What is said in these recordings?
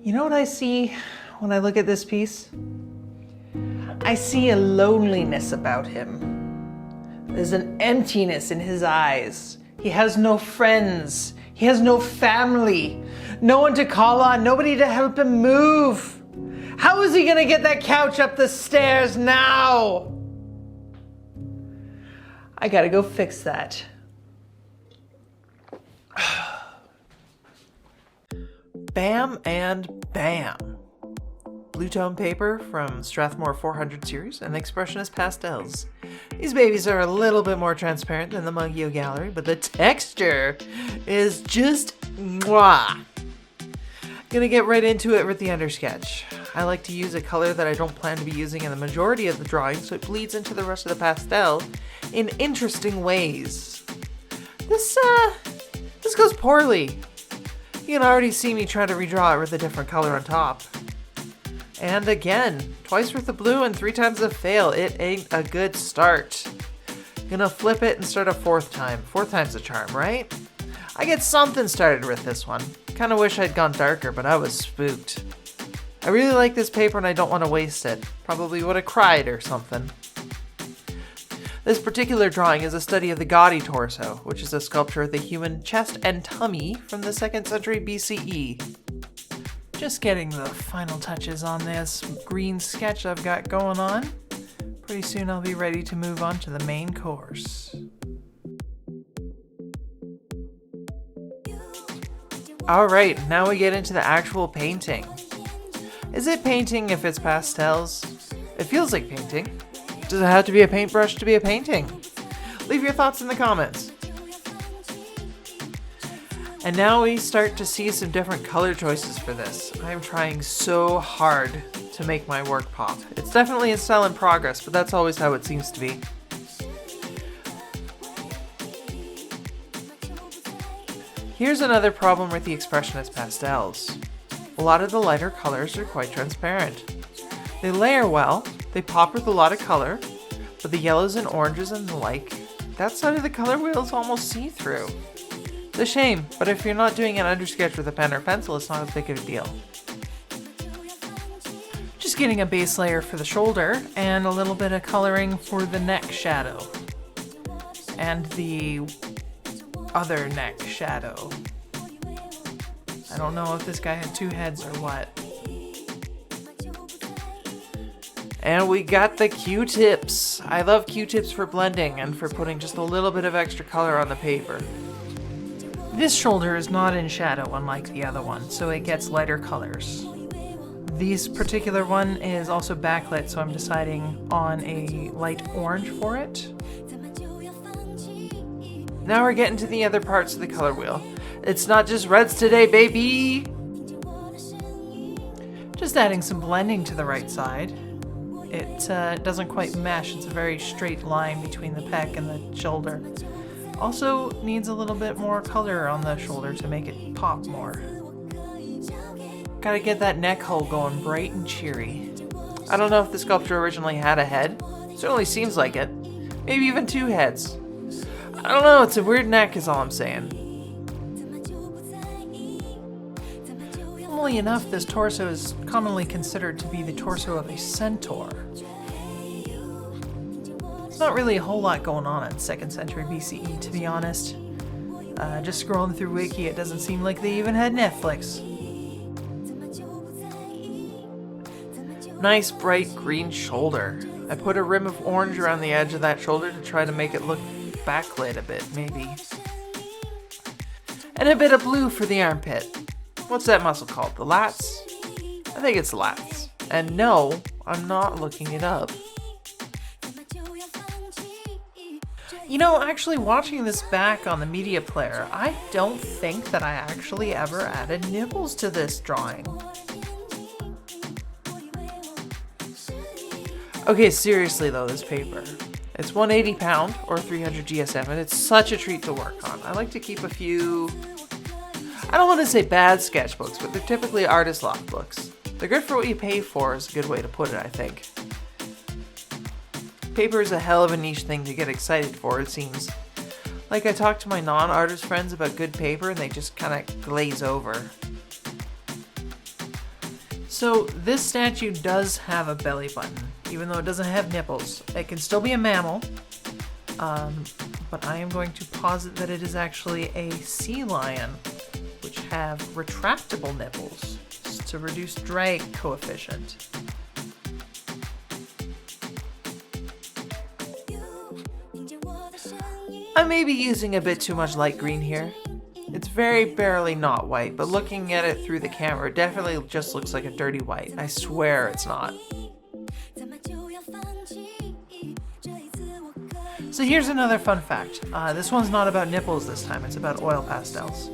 You know what I see when I look at this piece? I see a loneliness about him. There's an emptiness in his eyes. He has no friends. He has no family. No one to call on, nobody to help him move. How is he gonna get that couch up the stairs now? I gotta go fix that. Bam and bam. Bluetone paper from Strathmore 400 series and Expressionist pastels. These babies are a little bit more transparent than the Mugio Gallery, but the texture is just mwah. Gonna get right into it with the undersketch. I like to use a color that I don't plan to be using in the majority of the drawing, so it bleeds into the rest of the pastel in interesting ways. This goes poorly. You can already see me try to redraw it with a different color on top. And again, twice worth of blue and 3 times a fail. It ain't a good start. Gonna flip it and start a 4th time. 4th time's a charm, right? I get something started with this one. Kinda wish I'd gone darker, but I was spooked. I really like this paper and I don't want to waste it. Probably would have cried or something. This particular drawing is a study of the Gaddi Torso, which is a sculpture of the human chest and tummy from the 2nd century BCE. Just getting the final touches on this green sketch I've got going on. Pretty soon I'll be ready to move on to the main course. Alright, now we get into the actual painting. Is it painting if it's pastels? It feels like painting. Does it have to be a paintbrush to be a painting? Leave your thoughts in the comments. And now we start to see some different color choices for this. I'm trying so hard to make my work pop. It's definitely a style in progress, but that's always how it seems to be. Here's another problem with the Expressionist pastels. A lot of the lighter colors are quite transparent. They layer well, they pop with a lot of color, but the yellows and oranges and the like, that side of the color wheel is almost see-through. It's a shame, but if you're not doing an undersketch with a pen or pencil, it's not as big of a deal. Just getting a base layer for the shoulder and a little bit of coloring for the neck shadow. And the other neck shadow. I don't know if this guy had 2 heads or what. And we got the Q-tips. I love Q-tips for blending and for putting just a little bit of extra color on the paper. This shoulder is not in shadow unlike the other one, so it gets lighter colors. This particular one is also backlit, so I'm deciding on a light orange for it. Now we're getting to the other parts of the color wheel. It's not just reds today, baby! Just adding some blending to the right side. It doesn't quite mesh, it's a very straight line between the pec and the shoulder. Also needs a little bit more color on the shoulder to make it pop more. Gotta get that neck hole going bright and cheery. I don't know if the sculpture originally had a head. Certainly seems like it. Maybe even 2 heads. I don't know, it's a weird neck is all I'm saying. Funnily enough, this torso is commonly considered to be the torso of a centaur. There's not really a whole lot going on in 2nd century BCE, to be honest. Just scrolling through Wiki, it doesn't seem like they even had Netflix. Nice bright green shoulder. I put a rim of orange around the edge of that shoulder to try to make it look backlit a bit, maybe. And a bit of blue for the armpit. What's that muscle called? The lats? I think it's lats. And no, I'm not looking it up. You know, actually watching this back on the media player, I don't think that I actually ever added nipples to this drawing. Okay, seriously though, this paper. It's 180 pound or 300 GSM and it's such a treat to work on. I like to keep a few, I don't want to say bad sketchbooks, but they're typically artist loft books. They're good for what you pay for is a good way to put it, I think. Paper is a hell of a niche thing to get excited for, it seems. Like I talk to my non-artist friends about good paper and they just kind of glaze over. So this statue does have a belly button, even though it doesn't have nipples. It can still be a mammal, but I am going to posit that it is actually a sea lion, which have retractable nipples to reduce drag coefficient. I may be using a bit too much light green here. It's very barely not white, but looking at it through the camera, it definitely just looks like a dirty white. I swear it's not. So here's another fun fact. This one's not about nipples this time, it's about oil pastels.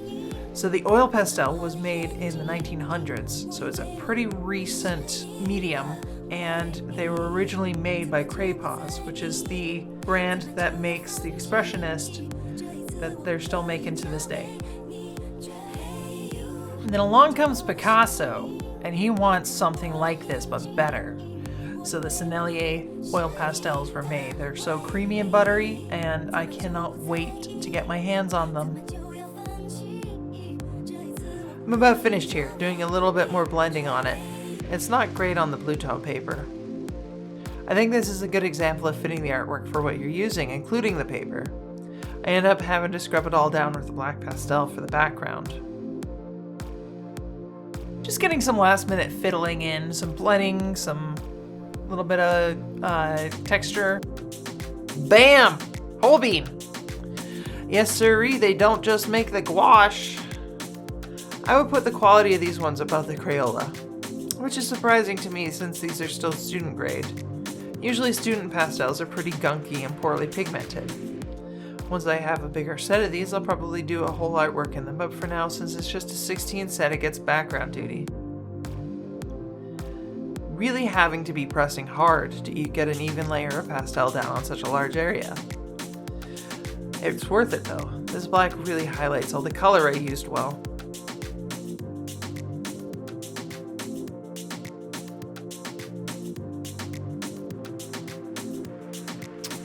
So the oil pastel was made in the 1900s, so it's a pretty recent medium, and they were originally made by Cray-Pas, which is the brand that makes the Expressionist that they're still making to this day. And then along comes Picasso, and he wants something like this, but better. So the Sennelier oil pastels were made. They're so creamy and buttery, and I cannot wait to get my hands on them. I'm about finished here, doing a little bit more blending on it. It's not great on the bluetone paper. I think this is a good example of fitting the artwork for what you're using, including the paper. I end up having to scrub it all down with the black pastel for the background. Just getting some last minute fiddling in, some blending, some little bit of texture. Bam! Whole bean! Yes sirree, they don't just make the gouache. I would put the quality of these ones above the Crayola, which is surprising to me since these are still student grade. Usually student pastels are pretty gunky and poorly pigmented. Once I have a bigger set of these, I'll probably do a whole artwork in them, but for now, since it's just a 16 set, it gets background duty. Really having to be pressing hard to get an even layer of pastel down on such a large area. It's worth it though. This black really highlights all the color I used well.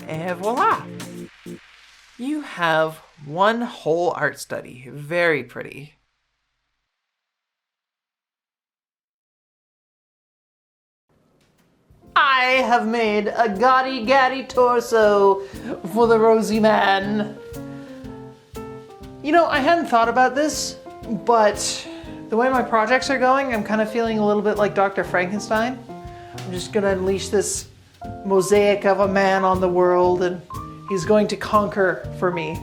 And voila! You have one whole art study. Very pretty. I have made a Gaddi Torso for the Rosy Man. You know, I hadn't thought about this, but the way my projects are going, I'm kind of feeling a little bit like Dr. Frankenstein. I'm just gonna unleash this mosaic of a man on the world, and he's going to conquer for me.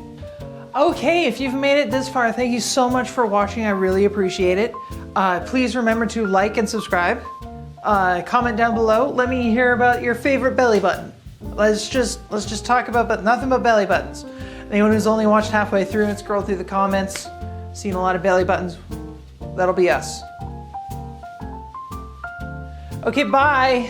Okay, if you've made it this far, thank you so much for watching. I really appreciate it. Please remember to like and subscribe. Comment down below. Let me hear about your favorite belly button. Let's just talk about nothing but belly buttons. Anyone who's only watched halfway through and scrolled through the comments, seen a lot of belly buttons, that'll be us. Okay, bye.